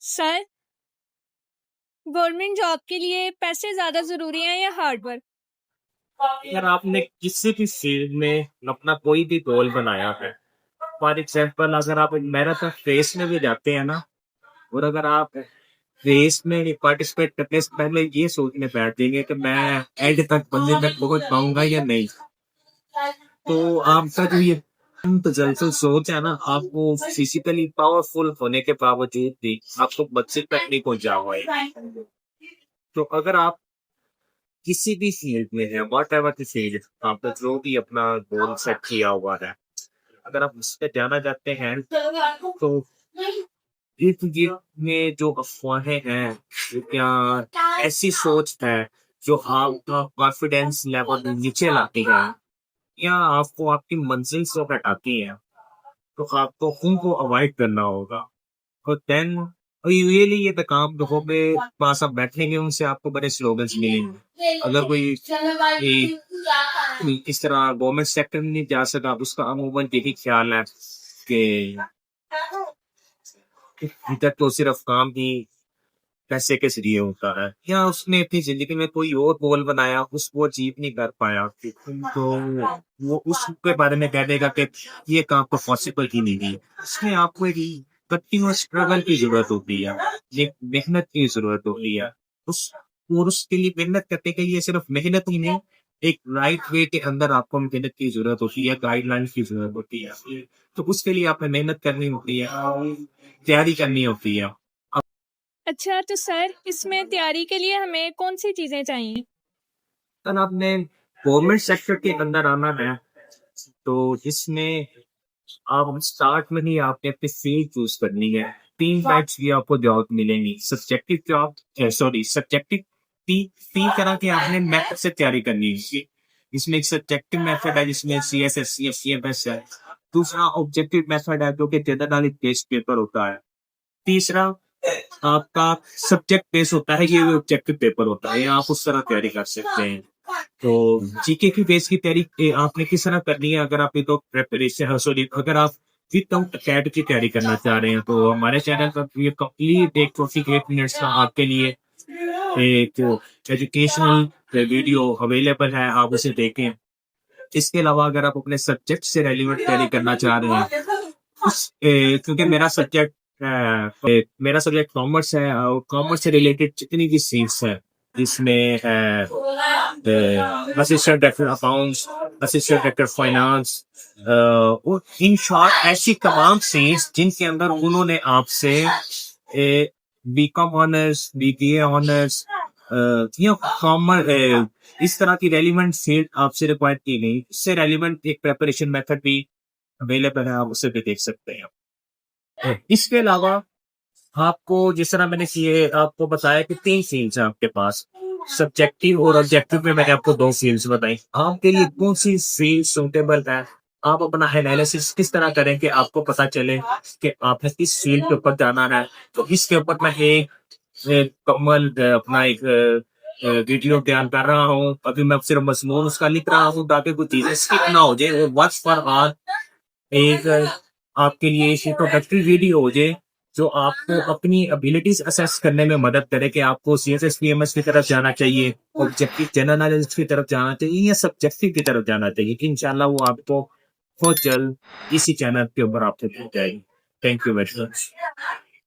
Sir, government job के लिए पैसे ज़्यादा ज़रूरी हैं या हार्ड वर्क? अगर आपने किसी भी फील्ड में अपना कोई भी गोल बनाया है, फॉर एग्जाम्पल अगर आप मैराथन रेस में भी जाते हैं ना, और अगर आप रेस में पार्टिसिपेट करने से पहले ये सोचने बैठ जाएंगे कि मैं एंड तक बंदे तक पहुंच पाऊंगा या नहीं, तो आपका जो ये तसलसल सोच है ना, आपको फिजिकली पावरफुल होने के बावजूद भी आपको मकसद तक नहीं पहुंचा हुआ है। तो अगर आप किसी भी फील्ड में है, वॉट एवर द फील्ड, आपने जो भी अपना गोल सेट किया हुआ है, अगर आप उस पे जाना चाहते हैं, तो इर्द गिर्द में जो अफवाहें हैं, जो क्या ऐसी सोच है जो आपका कॉन्फिडेंस लेवल नीचे लाती है या आपको आपकी मंजिल से हटाती है, तो आपको उनको अवॉइड करना होगा। और देन यूजुअली ये काम लोगों पे पास आप बैठेंगे, उनसे आपको बड़े स्लोगन्स मिलेंगे। अगर कोई इस तरह गवर्नमेंट सेक्टर में नहीं जा सका, उसका अमूमन यही ख्याल है कि इधर तो सिर्फ काम ही पैसे के जरिए होता है, या उसने अपनी जिंदगी में कोई और गोल बनाया, वो अचीव नहीं कर पाया, तो वो उसके बारे में कह देगा कि ये काम तो पॉसिबल ही नहीं है। इसमें आपको एक कंटिन्यूअस स्ट्रगल की जरूरत होती है, एक मेहनत की जरूरत होती है। उस और उसके लिए मेहनत करने के लिए सिर्फ मेहनत ही नहीं, एक राइट वे के अंदर आपको मेहनत की जरूरत होती है, गाइडलाइन की जरूरत होती है। तो उसके लिए आपने मेहनत करनी होती है, तैयारी करनी होती है। अच्छा, तो सर इसमें तैयारी के लिए हमें कौन-सी चीज़ें चाहिए? अगर आपने गवर्नमेंट सेक्टर के अंदर आना है, तो इसमें आप स्टार्ट में ही आपने अपनी फील्ड चूज करनी है। 3 टाइप्स की आपको जॉब मिलेंगी। सब्जेक्टिव जॉब, सॉरी सब्जेक्टिव, 3 तरह की आपने मेथड से तैयारी करनी है। इसमें एक सब्जेक्टिव मेथड है जिसमें सीएसएस, सीएफएस है। दूसरा ऑब्जेक्टिव मेथड है जो कि जनरली टेस्ट पेपर होता है। तीसरा आपका सब्जेक्ट बेस होता है, ये ऑब्जेक्टिव पेपर होता है, आप उस तरह तैयारी कर सकते हैं। तो जीके की बेस की तैयारी आपने किस तरह करनी है, अगर आप तो प्रेपरेशन, सॉरी अगर आप विदाउट कैट की तैयारी करना चाह रहे हैं, तो हमारे चैनल पर ये कंप्लीट एक 48 मिनट्स का आपके लिए एक एजुकेशनल वीडियो अवेलेबल है, आप उसे देखें। इसके अलावा अगर आप अपने सब्जेक्ट से रेलिवेंट तैयारी करना चाह रहे हैं, क्योंकि मेरा सब्जेक्ट कॉमर्स है, और कॉमर्स से रिलेटेड जितनी भी सीट्स है, इसमें assistant director accounts, assistant director finance, और इन शॉर्ट ऐसी तमाम सीट्स जिनके अंदर उन्होंने आपसे बीकॉम ऑनर्स, बीबीए ऑनर्स या कॉमर्स, इस तरह की रेलिवेंट फील्ड आपसे रिक्वायर की गई, इससे रेलिवेंट एक प्रेपरेशन मेथड भी अवेलेबल है, आप उसे भी देख सकते हैं। इसके अलावा आपको जिस तरह मैंने किए आपको बताया कि 3 फील्ड्स हैं आपके पास, सब्जेक्टिव और ऑब्जेक्टिव में मैंने आपको 2 फील्ड्स बताई। आपके लिए कौन सी फील्ड सूटेबल है, आप अपना एनालिसिस किस तरह करें कि आपको पता चले कि आपने किस फील्ड के ऊपर जाना है। तो इसके ऊपर मैं कमल अपना एक वीडियो तैयार कर रहा हूँ। अभी मैं सिर्फ मजमून उसका लिख रहा हूँ ताकि कुछ चीजें स्किप ना हो जाए, वॉच फॉर ऑल एक आपके लिए प्रोडक्टिव वीडियो हो जाए, जो आपको अपनी एबिलिटीज असेस करने में मदद करे कि आपको सीएसएस पीएमएस की तरफ जाना चाहिए, ऑब्जेक्टिव जनरल एनालिसिस की तरफ जाना चाहिए या सब्जेक्टिव की तरफ जाना चाहिए। इंशाल्लाह वो आपको बहुत जल्द इसी चैनल के ऊपर आपसे मिल जाएगी। Thank you very much.